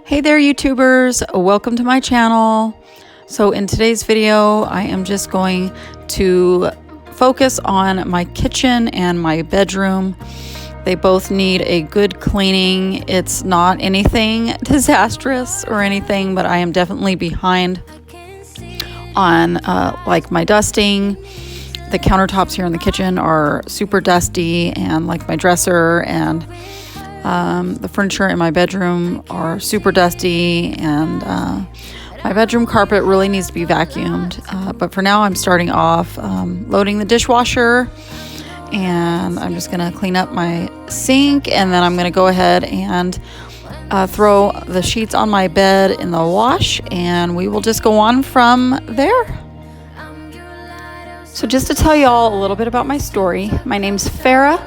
Hey there, YouTubers, welcome to my channel. So in today's video, I am just going to focus on my kitchen and my bedroom. They both need a good cleaning. It's not anything disastrous or anything, but I am definitely behind on like my dusting. The countertops here in the kitchen are super dusty, and like my dresser and the furniture in my bedroom are super dusty, and my bedroom carpet really needs to be vacuumed. But for now, I'm starting off loading the dishwasher, and I'm just going to clean up my sink, and then I'm going to go ahead and throw the sheets on my bed in the wash, and we will just go on from there. So just to tell y'all a little bit about my story, my name's Farah.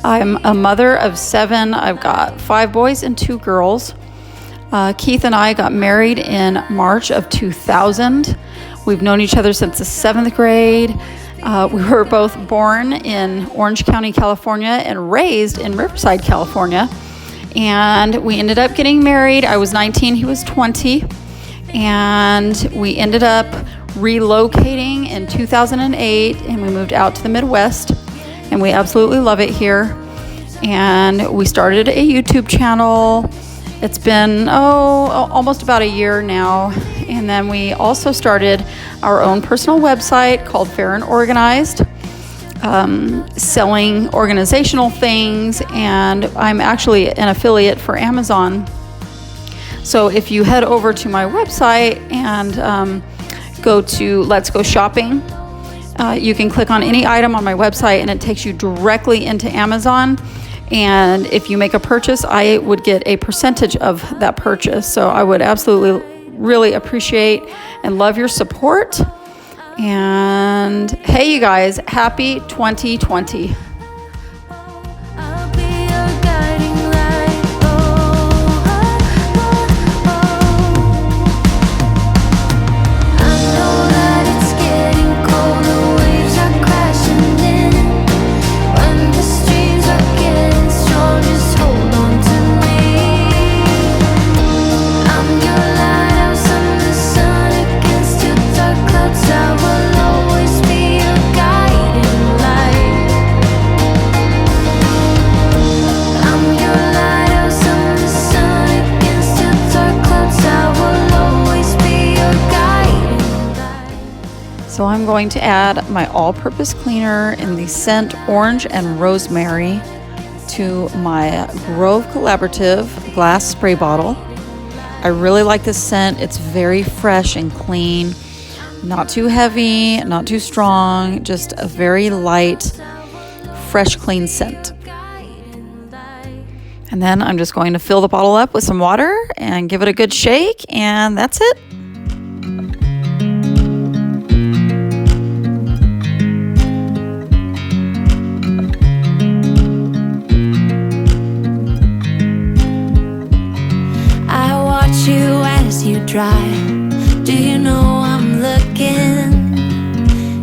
I'm a mother of 7. I've got 5 boys and 2 girls. Keith and I got married in March of 2000. We've known each other since the 7th grade. We were both born in Orange County, California, and raised in Riverside, California. And we ended up getting married. I was 19, he was 20. And we ended up relocating in 2008, and we moved out to the Midwest. And we absolutely love it here. And we started a YouTube channel. It's been, almost about a year now. And then we also started our own personal website called Fair and Organized, selling organizational things. And I'm actually an affiliate for Amazon. So if you head over to my website and go to Let's Go Shopping, you can click on any item on my website and it takes you directly into Amazon. And if you make a purchase, I would get a percentage of that purchase. So I would absolutely really appreciate and love your support. And hey, you guys, happy 2020. So I'm going to add my all-purpose cleaner in the scent Orange and Rosemary to my Grove Collaborative glass spray bottle. I really like this scent. It's very fresh and clean, not too heavy, not too strong, just a very light, fresh, clean scent. And then I'm just going to fill the bottle up with some water and give it a good shake, and that's it. You as you drive, do you know I'm looking,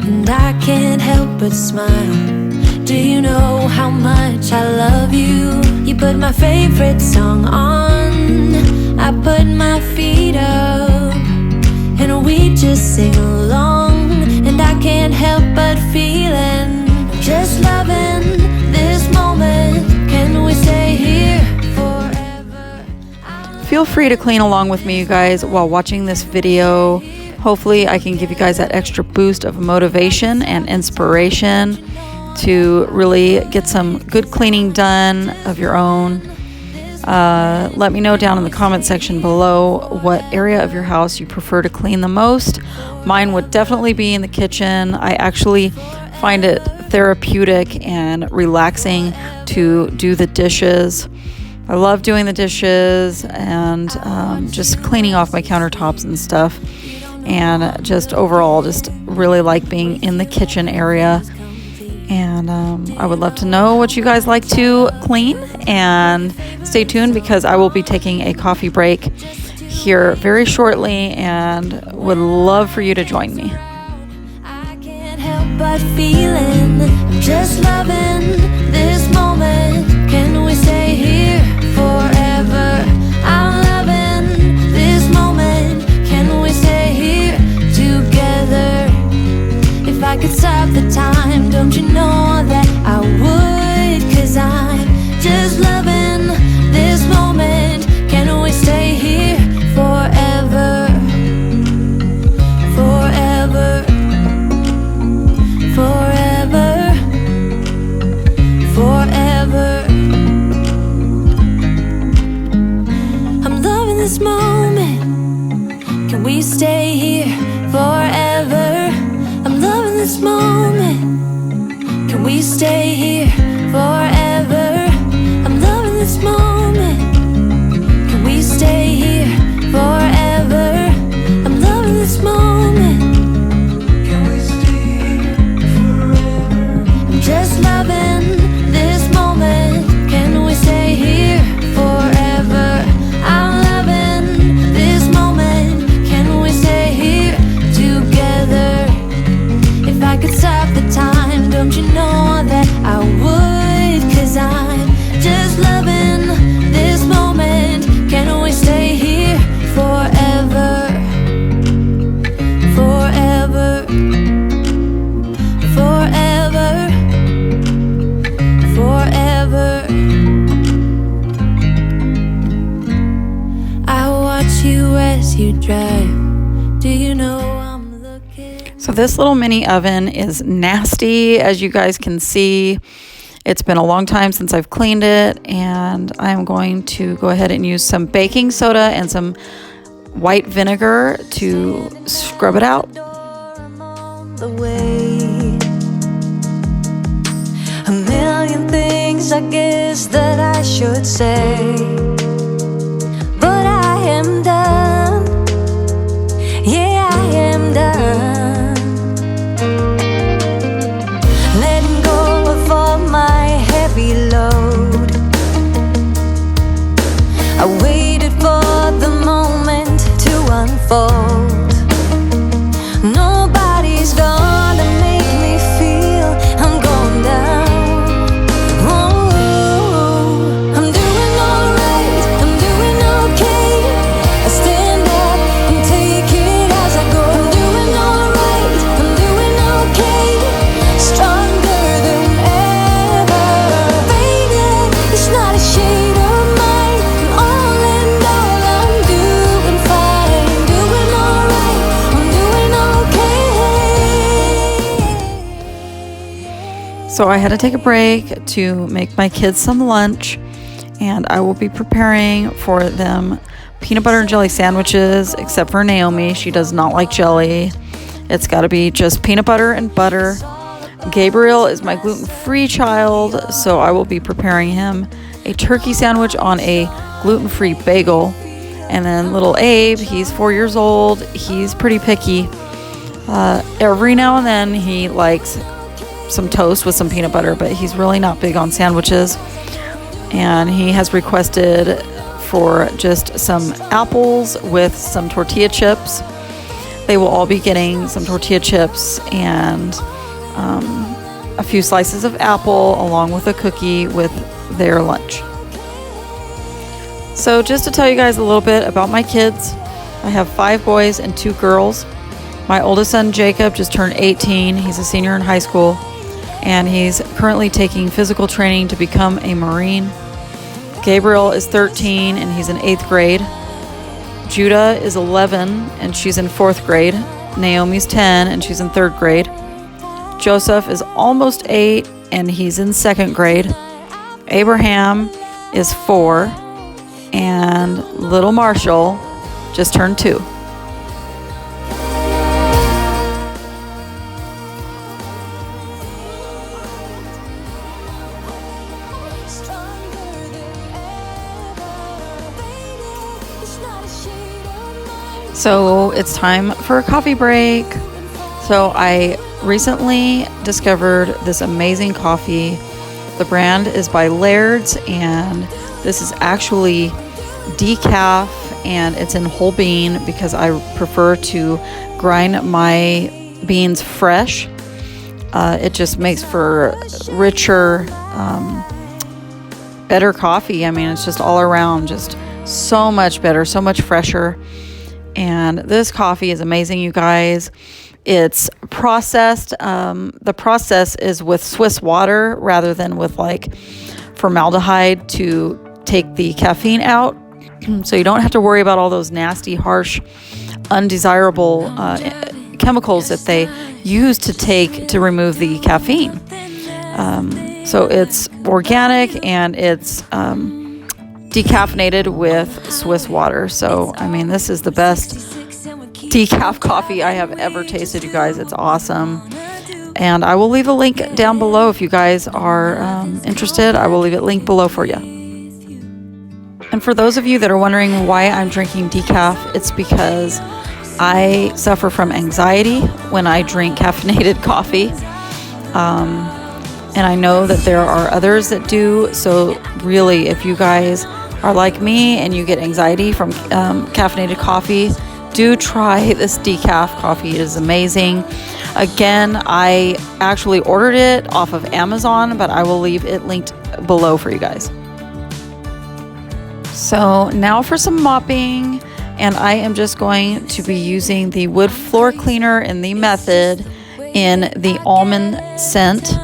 and I can't help but smile. Do you know how much I love you? You put my favorite song on, I put my feet up, and we just sing along, and I can't help but feeling, just loving this moment. Can we stay here forever? Feel free to clean along with me, you guys, while watching this video. Hopefully I can give you guys that extra boost of motivation and inspiration to really get some good cleaning done of your own. Let me know down in the comment section below what area of your house you prefer to clean the most. Mine would definitely be in the kitchen. I actually find it therapeutic and relaxing to do the dishes. I love doing the dishes and just cleaning off my countertops and stuff, and just overall just really like being in the kitchen area. And I would love to know what you guys like to clean, and stay tuned because I will be taking a coffee break here very shortly and would love for you to join me. I can't help but feeling, just loving this moment. Can we stay here forever? I'm loving this moment. Can we stay here forever? I'm loving this moment. Can we stay here forever? I'm loving this moment. Can we stay here forever? I'm loving this moment. Can we stay here forever? I'm just loving this moment. Can we stay here forever? I'm loving this moment. Can we stay here together? If I could stop the time, don't you know that I would? 'Cause I'm just loving this moment. Can we stay here forever? Forever. Forever. Forever. I watch you as you drive. Do you know I'm looking? So this little mini oven is nasty, as you guys can see. It's been a long time since I've cleaned it, and I'm going to go ahead and use some baking soda and some white vinegar to scrub it out. The way. A million things I guess that I should say, but I am done. Yeah, I am done. Letting go of all my heavy load. I waited for the moment to unfold. Nobody's gonna make me feel I'm going down. Oh, I'm doing alright, I'm doing okay. I stand up and take it as I go. I'm doing alright, I'm doing okay. Stronger than ever. Faded, it's not a shade of mine. All in all, I'm doing fine. Doing alright, I'm doing okay. So I had to take a break to make my kids some lunch, and I will be preparing for them peanut butter and jelly sandwiches, except for Naomi. She does not like jelly. It's got to be just peanut butter and butter. Gabriel is my gluten-free child, so I will be preparing him a turkey sandwich on a gluten-free bagel. And then little Abe, he's 4 years old. He's pretty picky. Every now and then he likes some toast with some peanut butter, but he's really not big on sandwiches. And he has requested for just some apples with some tortilla chips. They will all be getting some tortilla chips and a few slices of apple along with a cookie with their lunch. So just to tell you guys a little bit about my kids, I have 5 boys and 2 girls. My oldest son Jacob just turned 18. He's a senior in high school, and he's currently taking physical training to become a Marine. Gabriel is 13 and he's in 8th grade. Judah is 11 and she's in 4th grade. Naomi's 10 and she's in 3rd grade. Joseph is almost 8 and he's in 2nd grade. Abraham is 4, and little Marshall just turned 2. So it's time for a coffee break. So I recently discovered this amazing coffee. The brand is by Laird's, and this is actually decaf, and it's in whole bean because I prefer to grind my beans fresh. It just makes for richer, better coffee. I mean, it's just all around just so much better, so much fresher. And this coffee is amazing, you guys. It's processed. The process is with Swiss water rather than with like formaldehyde to take the caffeine out. So you don't have to worry about all those nasty, harsh, undesirable chemicals that they use to remove the caffeine. So it's organic and it's decaffeinated with Swiss water. So, I mean, this is the best decaf coffee I have ever tasted, you guys. It's awesome. And I will leave a link down below if you guys are interested. I will leave it linked below for you. And for those of you that are wondering why I'm drinking decaf, it's because I suffer from anxiety when I drink caffeinated coffee. And I know that there are others that do. So really, if you guys are like me and you get anxiety from caffeinated coffee, do try this decaf coffee. It is amazing. Again, I actually ordered it off of Amazon, but I will leave it linked below for you guys. So now for some mopping, and I am just going to be using the wood floor cleaner in the Method in the almond scent,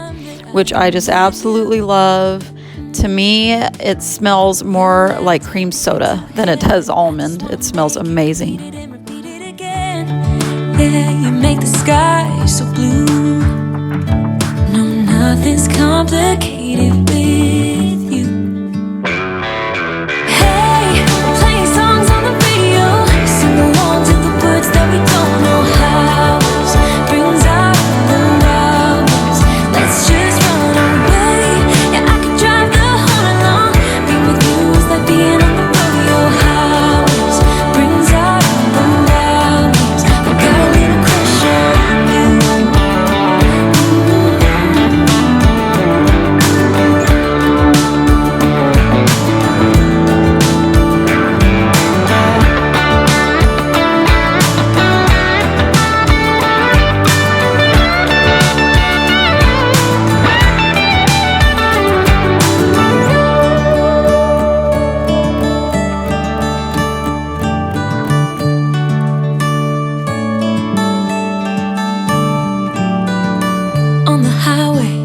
which I just absolutely love. To me, it smells more like cream soda than it does almond. It smells amazing. Yeah, you make the sky so blue. No, nothing's complicated with you. Hey, playing songs on the radio, sing along to the words that we don't know how. Brings out the hours. Let's just run away. Yeah, I could drive the whole night long. Being with you is like being on the rodeo house. Brings out the hours. I got a little crush on you. On the highway,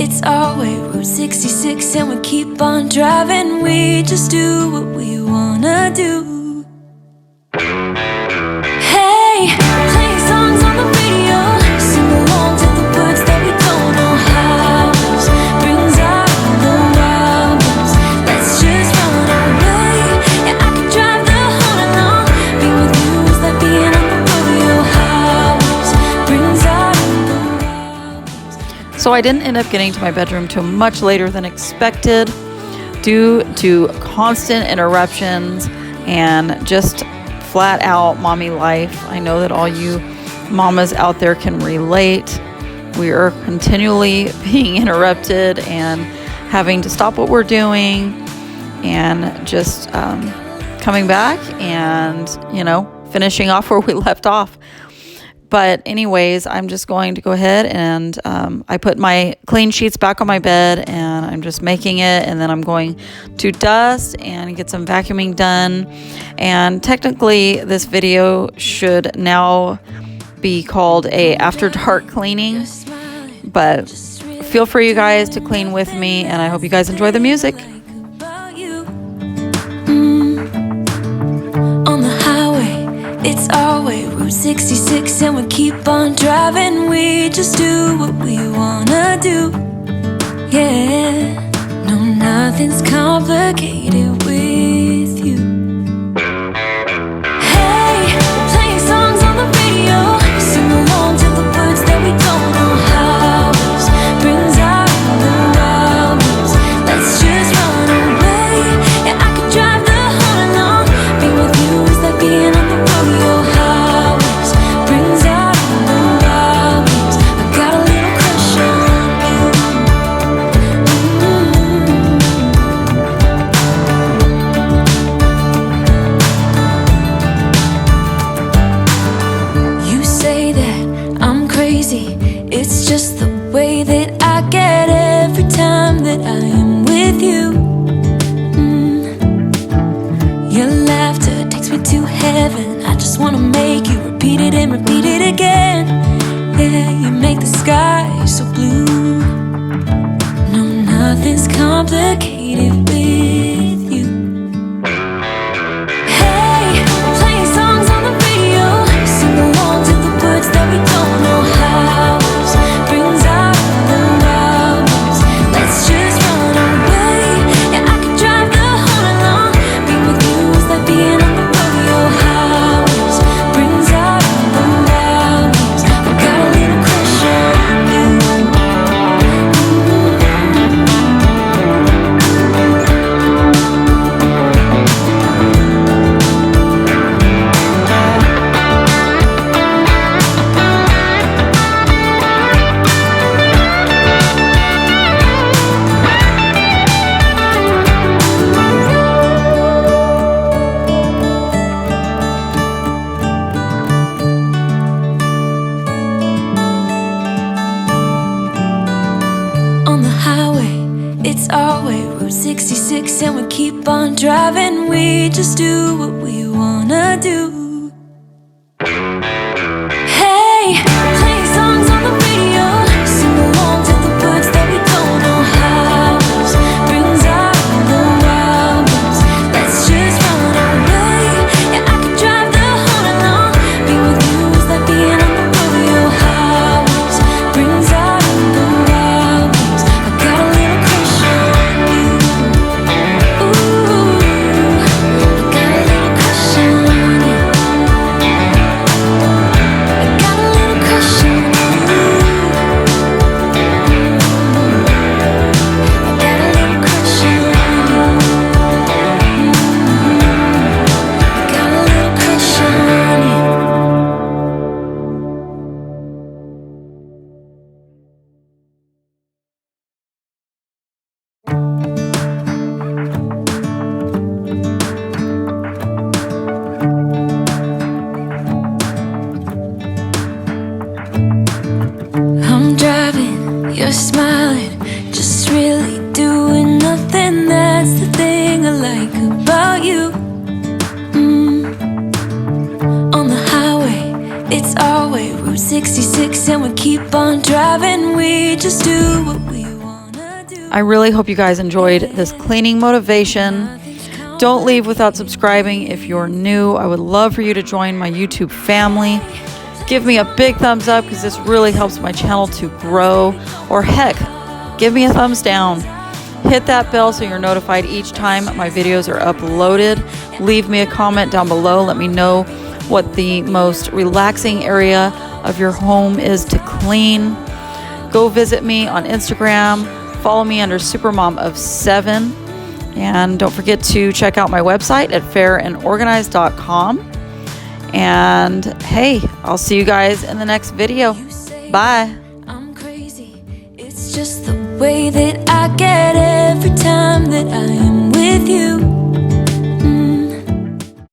it's our way, Route 66, and we keep on driving. We just do what we wanna do. Hey, playing songs on the radio, sing along to the words that we don't know how. Brings out the hours. Let's just run away. Yeah, I could drive the whole night long. Being with you is like being on the rodeo house. Brings out the hours. So I didn't end up getting to my bedroom till much later than expected due to constant interruptions and just flat out mommy life. I know that all you mamas out there can relate. We are continually being interrupted and having to stop what we're doing and just coming back and, finishing off where we left off. But anyways, I'm just going to go ahead and I put my clean sheets back on my bed and I'm just making it, and then I'm going to dust and get some vacuuming done. And technically this video should now be called a after dark cleaning, but feel free you guys to clean with me, and I hope you guys enjoy the music. On the highway, it's our way, Route 66, and we keep on driving. We just do what we wanna do. Yeah, no, nothing's complicated with you. Hey, playing songs on the radio, sing along to the words that we don't know how. Brings out the hours. Let's just run away. Yeah, I could drive the whole night long. Being with you is like being on the rodeo house. Brings out the hours. I got a little crush on you. You say that I'm crazy. It's just the way that I get every time that I am with you. Your laughter takes me to heaven. I just wanna make you repeat it and repeat it again. Yeah, you make the sky so blue. No, nothing's complicated with you. Hey, playing songs on the radio, sing along to the words that we don't know how. Brings out the hours. Let's just run away. Yeah, I could drive the whole night long. driving, we just do what we wanna do. Hey, play songs on the radio, sing along to the words that we don't know how. Brings out the wildness, let's just run away. Yeah, I could drive the whole night long, be with you is like being on the rodeo highways. Brings out the wildness, I got a little crush on you. Ooh, I got a little crush on you. I got a little crush on you. I got a little crush on you. I got a little crush on you. I'm driving, you're smiling, just really doing nothing. That's the thing I like about you. On the highway, it's our way, Route 66, and we keep on driving. We just do what we wanna do. I really hope you guys enjoyed this cleaning motivation. Don't leave without subscribing if you're new. I would love for you to join my YouTube family. Give me a big thumbs up because this really helps my channel to grow. Or heck, give me a thumbs down. Hit that bell so you're notified each time my videos are uploaded. Leave me a comment down below. Let me know what the most relaxing area of your home is to clean. Go visit me on Instagram. Follow me under Supermom of 7. And don't forget to check out my website at fairandorganized.com. And hey, I'll see you guys in the next video. Bye. I'm crazy, it's just the way that I get every time that I am with you.